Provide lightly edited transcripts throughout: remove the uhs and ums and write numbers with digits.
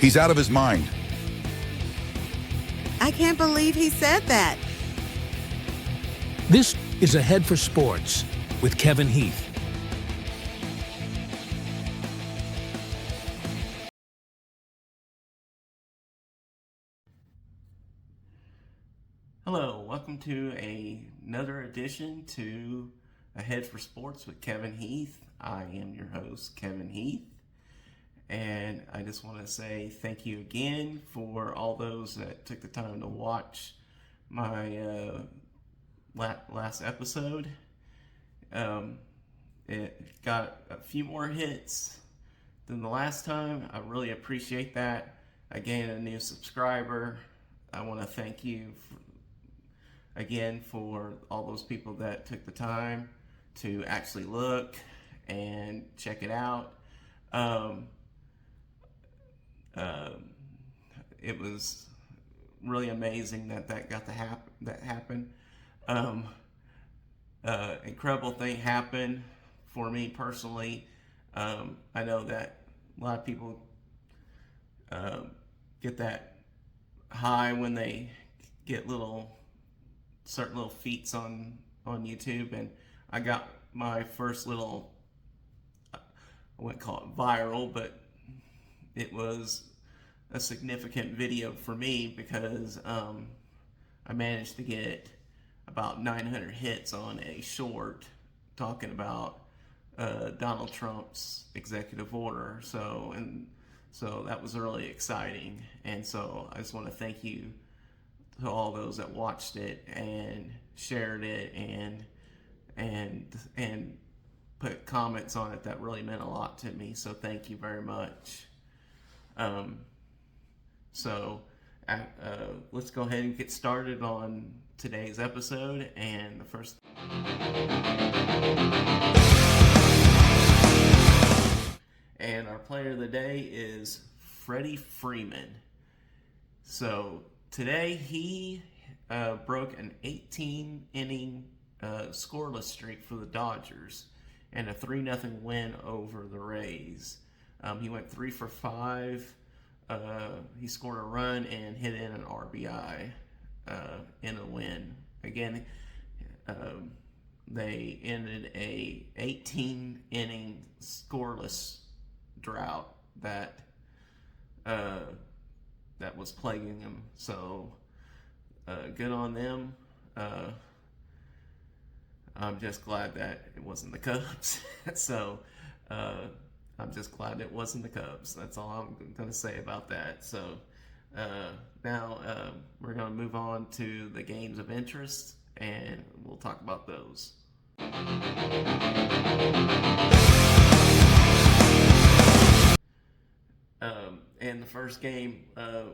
He's out of his mind. I can't believe he said that. This is Ahead for Sports with Kevin Heath. Hello, welcome to another edition to Ahead for Sports with Kevin Heath. I am your host, Kevin Heath, and I just want to say thank you again for all those that took the time to watch my last episode. It got a few more hits than the last time. I really appreciate that. I gained a new subscriber. I want to thank you again for all those people that took the time to actually look and check it out. It was really amazing that got to happen. Incredible thing happened for me personally. I know that a lot of people get that high when they get certain little feats on YouTube, and I got my first little, I wouldn't call it viral, but it was a significant video for me because I managed to get about 900 hits on a short talking about Donald Trump's executive order. So that was really exciting, and so I just want to thank you to all those that watched it and shared it and put comments on it. That really meant a lot to me, so thank you very much. Let's go ahead and get started on today's episode. And the first and our player of the day is Freddie Freeman. So today he broke an 18-inning scoreless streak for the Dodgers and a 3-0 win over the Rays. He went 3 for 5. He scored a run and hit in an RBI in a win. Again, they ended a 18-inning scoreless drought that was plaguing them. So good on them. I'm just glad that it wasn't the Cubs. I'm just glad it wasn't the Cubs. That's all I'm going to say about that. So now we're going to move on to the games of interest, and we'll talk about those. And the first game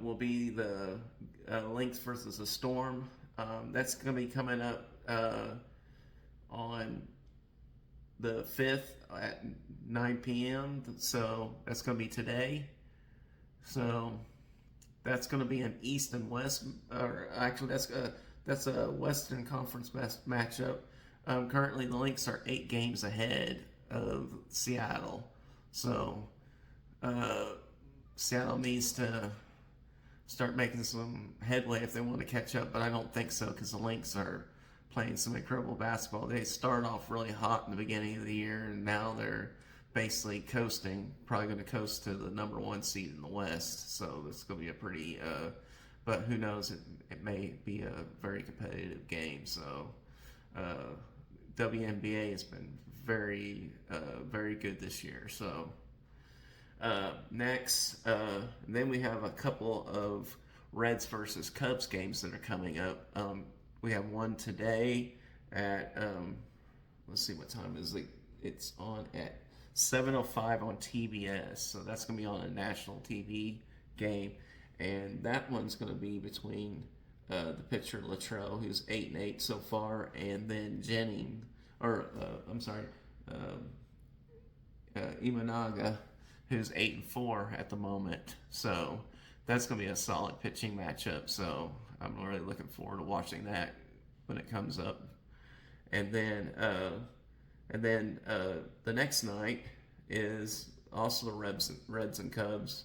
will be the Lynx versus the Storm. That's going to be coming up on the 5th at 9 p.m. So that's going to be today. So that's going to be an East and West, or actually that's a Western Conference best matchup. Currently the Lynx are 8 games ahead of Seattle. So Seattle needs to start making some headway if they want to catch up, but I don't think so because the Lynx are playing some incredible basketball. They started off really hot in the beginning of the year, and now they're basically coasting, probably going to coast to the number 1 seed in the West. So this is going to be a pretty, but who knows, it may be a very competitive game. So WNBA has been very, very good this year. So next, then we have a couple of Reds versus Cubs games that are coming up. We have one today at, let's see what time is it. It's on at 7:05 on TBS. So that's going to be on a national TV game. And that one's going to be between the pitcher Luttrell, who's 8-8 so far, and then Imanaga, who's 8-4 at the moment. So that's going to be a solid pitching matchup. So I'm really looking forward to watching that when it comes up. And then the next night is also the Reds and Cubs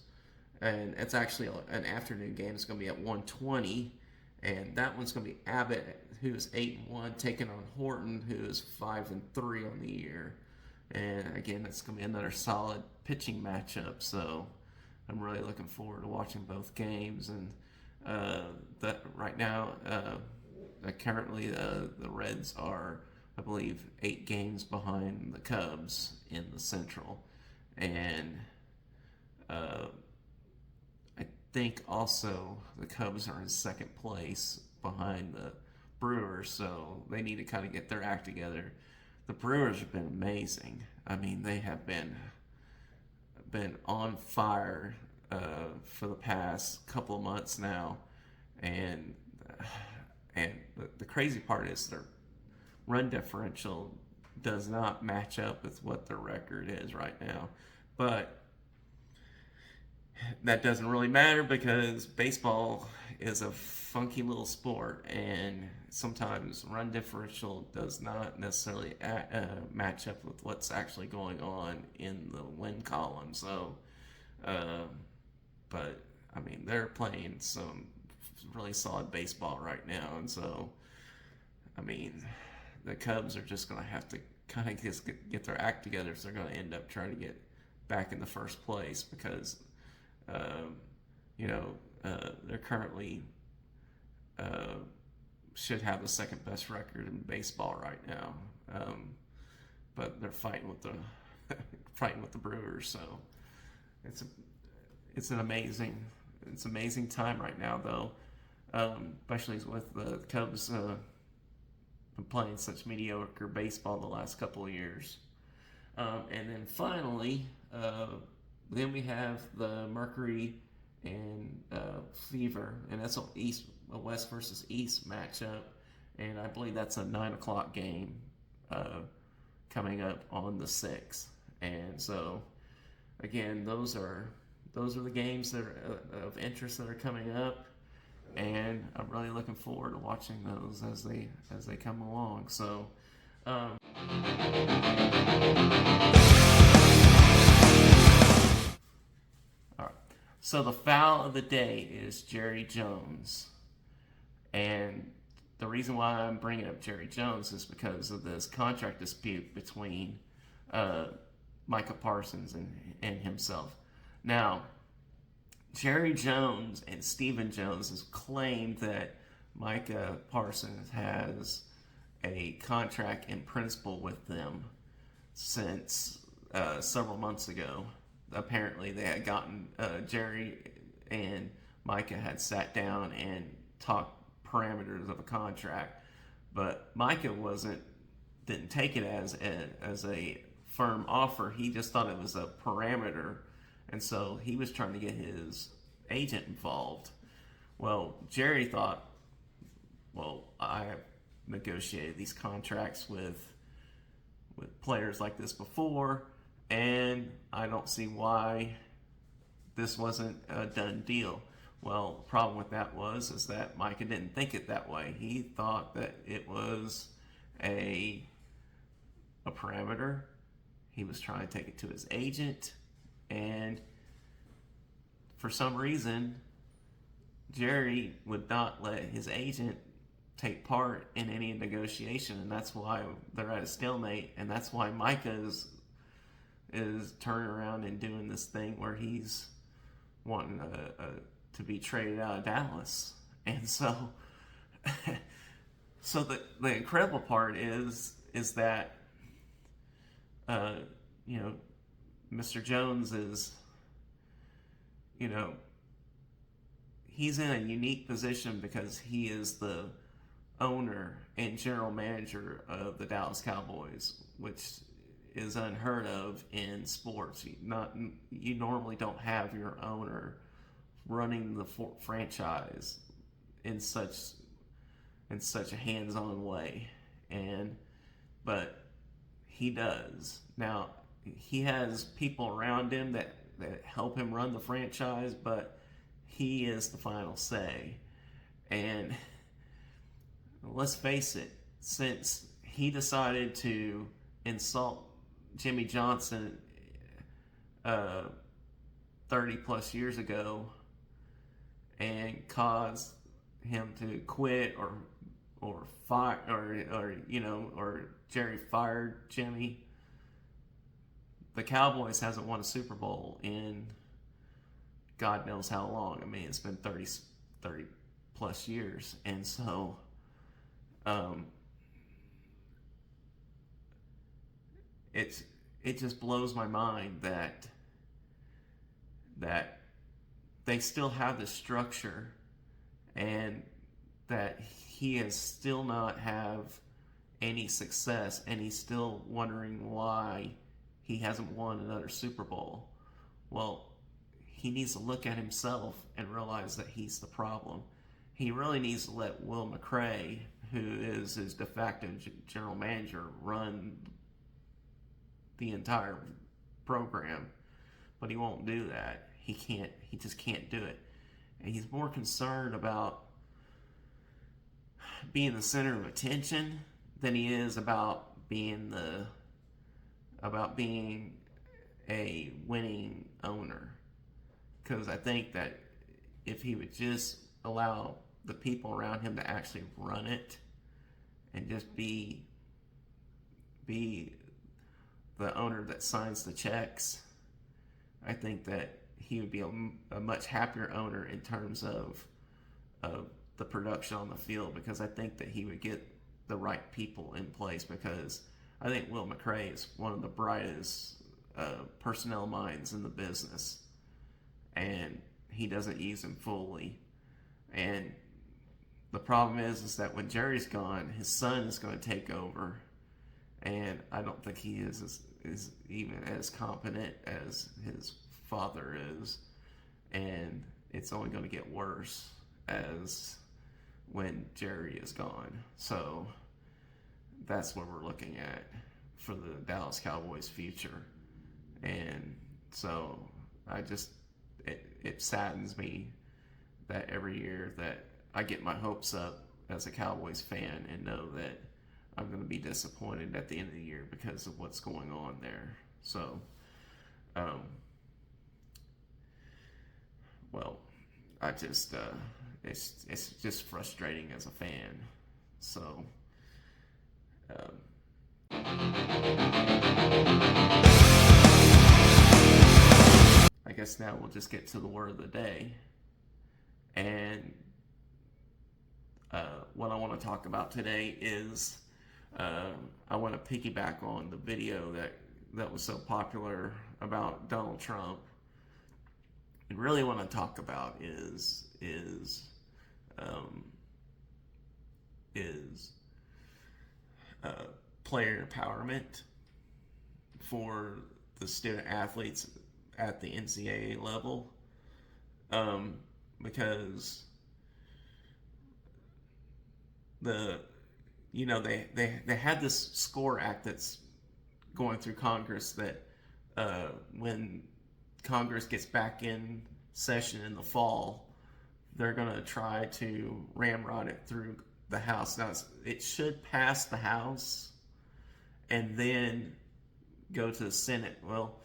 and it's actually an afternoon game. It's going to be at 1:20, and that one's going to be Abbott, who is 8-1, taking on Horton, who is 5-3 on the year. And again, it's going to be another solid pitching matchup. So I'm really looking forward to watching both games. And that right now, currently the Reds are, I believe, 8 games behind the Cubs in the Central, and I think also the Cubs are in second place behind the Brewers, so they need to kind of get their act together. The Brewers have been amazing. I mean, they have been on fire for the past couple of months now, and the crazy part is their run differential does not match up with what their record is right now, but that doesn't really matter because baseball is a funky little sport, and sometimes run differential does not necessarily match up with what's actually going on in the win column. So, but I mean, they're playing some really solid baseball right now, and so I mean, the Cubs are just going to have to kind of just get their act together if they're going to end up trying to get back in the first place because they're currently should have the second best record in baseball right now, but they're fighting with the Brewers. So it's an amazing time right now, though, especially with the Cubs been playing such mediocre baseball the last couple of years. And then finally, then we have the Mercury and Fever, and that's a West versus East matchup, and I believe that's a 9 o'clock game coming up on the 6th. And so, again, those are the games that are of interest that are coming up, and I'm really looking forward to watching those as they come along. So. So the foul of the day is Jerry Jones. And the reason why I'm bringing up Jerry Jones is because of this contract dispute between Micah Parsons and himself. Now, Jerry Jones and Stephen Jones has claimed that Micah Parsons has a contract in principle with them since several months ago. Apparently they had gotten Jerry and Micah had sat down and talked parameters of a contract, but Micah didn't take it as a firm offer. He just thought it was a parameter, and so he was trying to get his agent involved. Well, Jerry thought, well, I have negotiated these contracts with players like this before, and I don't see why this wasn't a done deal. Well, the problem with that is that Micah didn't think it that way. He thought that it was a parameter. He was trying to take it to his agent, and for some reason, Jerry would not let his agent take part in any negotiation, and that's why they're at a stalemate, and that's why Micah is turning around and doing this thing where he's wanting to be traded out of Dallas. And so the incredible part is that Mr. Jones is, he's in a unique position because he is the owner and general manager of the Dallas Cowboys, which is unheard of in sports. You normally don't have your owner running the franchise in such a hands-on way, but he does. Now, he has people around him that help him run the franchise, but he is the final say. And let's face it, since he decided to insult Jimmy Johnson 30 plus years ago and caused him to quit or fire or Jerry fired Jimmy. The Cowboys hasn't won a Super Bowl in God knows how long. I mean, it's been 30 plus years. And so it just blows my mind that they still have this structure and that he has still not have any success, and he's still wondering why he hasn't won another Super Bowl. Well, he needs to look at himself and realize that he's the problem. He really needs to let Will McRae, who is his de facto general manager, run the entire program, but he won't do that. He just can't do it. And he's more concerned about being the center of attention than he is about being a winning owner. Because I think that if he would just allow the people around him to actually run it and just be the owner that signs the checks, I think that he would be a much happier owner in terms of the production on the field, because I think that he would get the right people in place, because I think Will McRae is one of the brightest personnel minds in the business, and he doesn't use them fully. And the problem is that when Jerry's gone, his son is going to take over, and I don't think he is even as competent as his father is, and it's only going to get worse as when Jerry is gone. So that's what we're looking at for the Dallas Cowboys future. And so it saddens me that every year that I get my hopes up as a Cowboys fan and know that I'm going to be disappointed at the end of the year because of what's going on there. So, well, I just, it's just frustrating as a fan. So, I guess now we'll just get to the word of the day. And what I want to talk about today is I want to piggyback on the video that was so popular about Donald Trump. And really what I want to talk about is player empowerment for the student athletes at the NCAA level, because they had this SCORE Act that's going through Congress that when Congress gets back in session in the fall, they're going to try to ramrod it through the House. Now, it should pass the House and then go to the Senate. Well,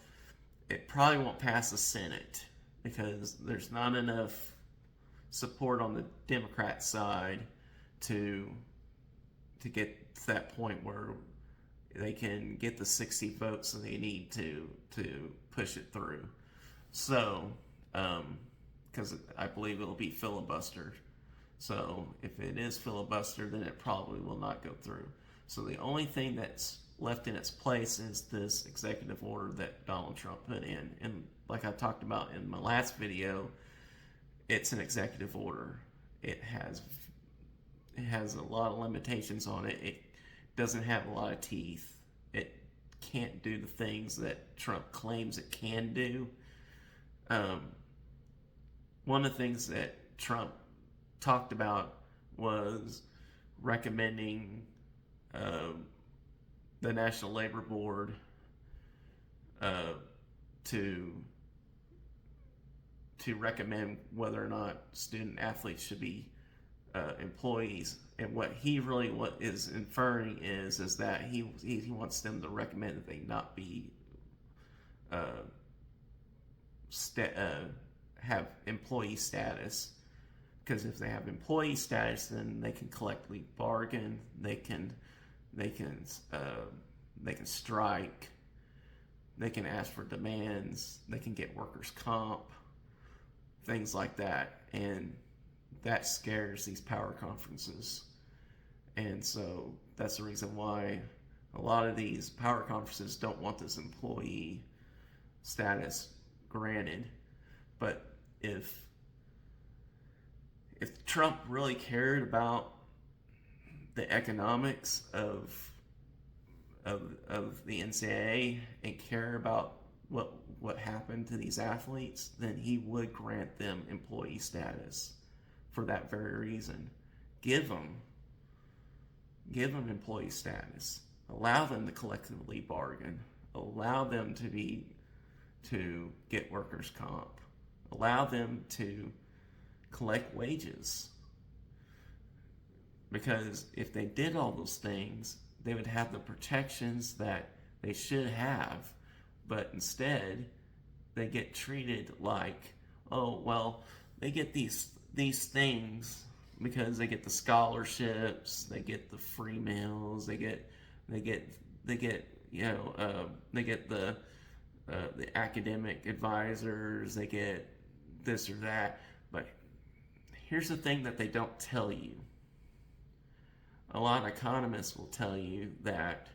it probably won't pass the Senate because there's not enough support on the Democrat side to get to that point where they can get the 60 votes that they need to push it through. So, because I believe it'll be filibustered. So if it is filibustered, then it probably will not go through. So the only thing that's left in its place is this executive order that Donald Trump put in. And like I talked about in my last video, it's an executive order. It has a lot of limitations on it. It doesn't have a lot of teeth. It can't do the things that Trump claims it can do. One of the things that Trump talked about was recommending the National Labor Board to recommend whether or not student athletes should be employees. And what he really is inferring is that he wants them to recommend that they not be have employee status. Because if they have employee status, then they can collectively bargain. They can strike. They can ask for demands. They can get workers' comp, things like that, and that scares these power conferences. And so that's the reason why a lot of these power conferences don't want this employee status granted. But if Trump really cared about the economics of the NCAA and care about what happened to these athletes, then he would grant them employee status for that very reason. Give them employee status. Allow them to collectively bargain. Allow them to get workers' comp. Allow them to collect wages. Because if they did all those things, they would have the protections that they should have, but instead they get treated like, oh, well, they get these things because they get the scholarships, they get the free meals, they get the academic advisors, they get this or that. But here's the thing that they don't tell you. A lot of economists will tell you that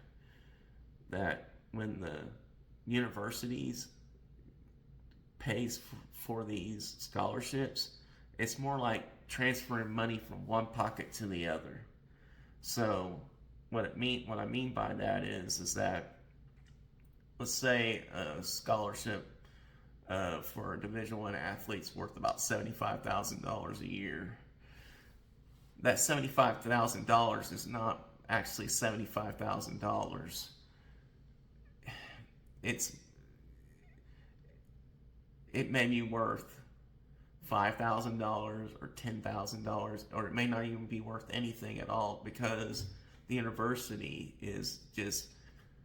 when the universities pays for these scholarships, it's more like transferring money from one pocket to the other. So what I mean by that is that, let's say a scholarship for a Division I athlete's worth about $75,000 a year. That $75,000 is not actually $75,000. It may be worth $5,000 or $10,000, or it may not even be worth anything at all, because the university is just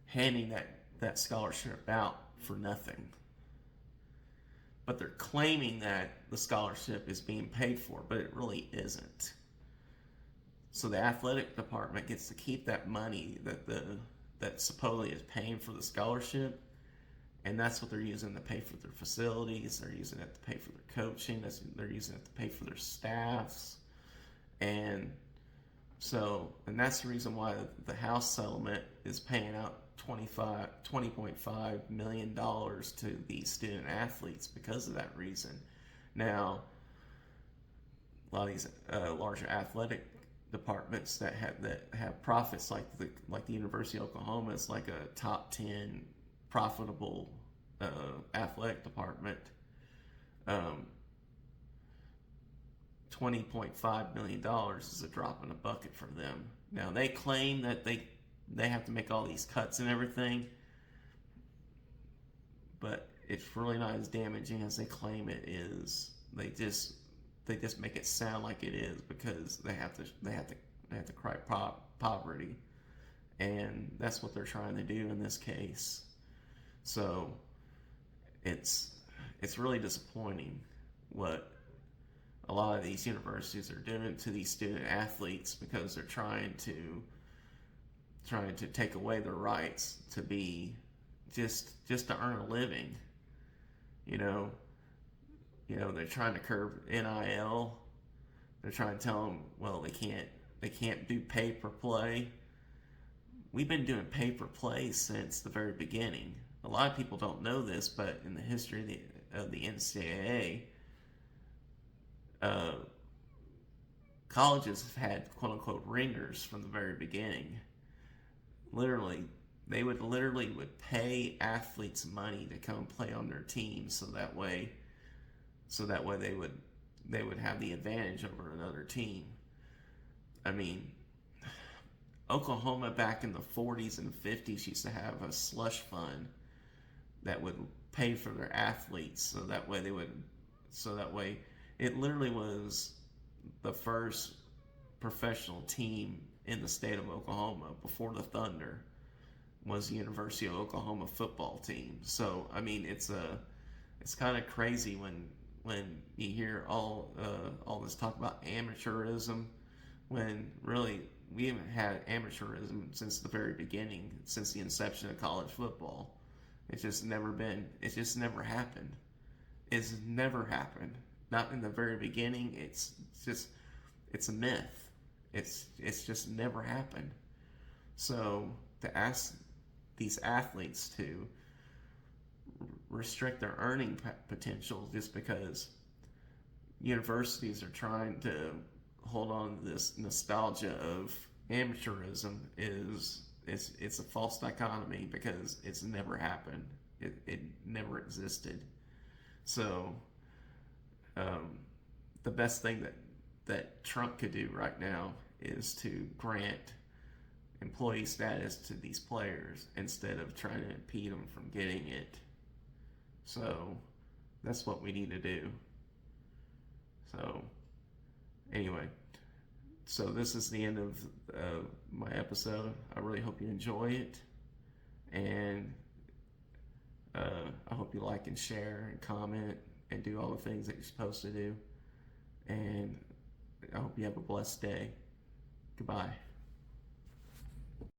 handing that scholarship out for nothing. But they're claiming that the scholarship is being paid for, but it really isn't. So the athletic department gets to keep that money that supposedly is paying for the scholarship, and that's what they're using to pay for their facilities. They're using it to pay for their coaching. They're using it to pay for their staffs, and that's the reason why the House settlement is paying out $20.5 million to these student athletes because of that reason. Now, a lot of these larger athletic departments that have profits, like the University of Oklahoma is like a top 10 profitable athletic department. $20.5 million is a drop in a bucket for them. Now they claim that they have to make all these cuts and everything, but it's really not as damaging as they claim it is. They just make it sound like it is, because they have to cry poverty, and that's what they're trying to do in this case. So it's really disappointing what a lot of these universities are doing to these student athletes, because they're trying to take away their rights to be just to earn a living. They're trying to curb NIL. They're trying to tell them, well, they can't do pay per play. We've been doing pay per play since the very beginning. A lot of people don't know this, but in the history of the NCAA, colleges have had quote unquote ringers from the very beginning. They would pay athletes money to come play on their team, so that way they would have the advantage over another team. I mean, Oklahoma back in the 40s and 50s used to have a slush fund that would pay for their athletes, so that way it literally was the first professional team in the state of Oklahoma before the Thunder was the University of Oklahoma football team. So I mean, it's it's kind of crazy when you hear all this talk about amateurism, when really we haven't had amateurism since the very beginning, since the inception of college football. It's just never been. It's just never happened. It's never happened. Not in the very beginning. It's a myth. It's just never happened. So to ask these athletes to restrict their earning potential just because universities are trying to hold on to this nostalgia of amateurism it's a false dichotomy, because it's never happened. It never existed. So the best thing that Trump could do right now is to grant employee status to these players instead of trying to impede them from getting it. So that's what we need to do. So anyway, so this is the end of my episode. I really hope you enjoy it, and I hope you like and share and comment and do all the things that you're supposed to do. And I hope you have a blessed day. Goodbye.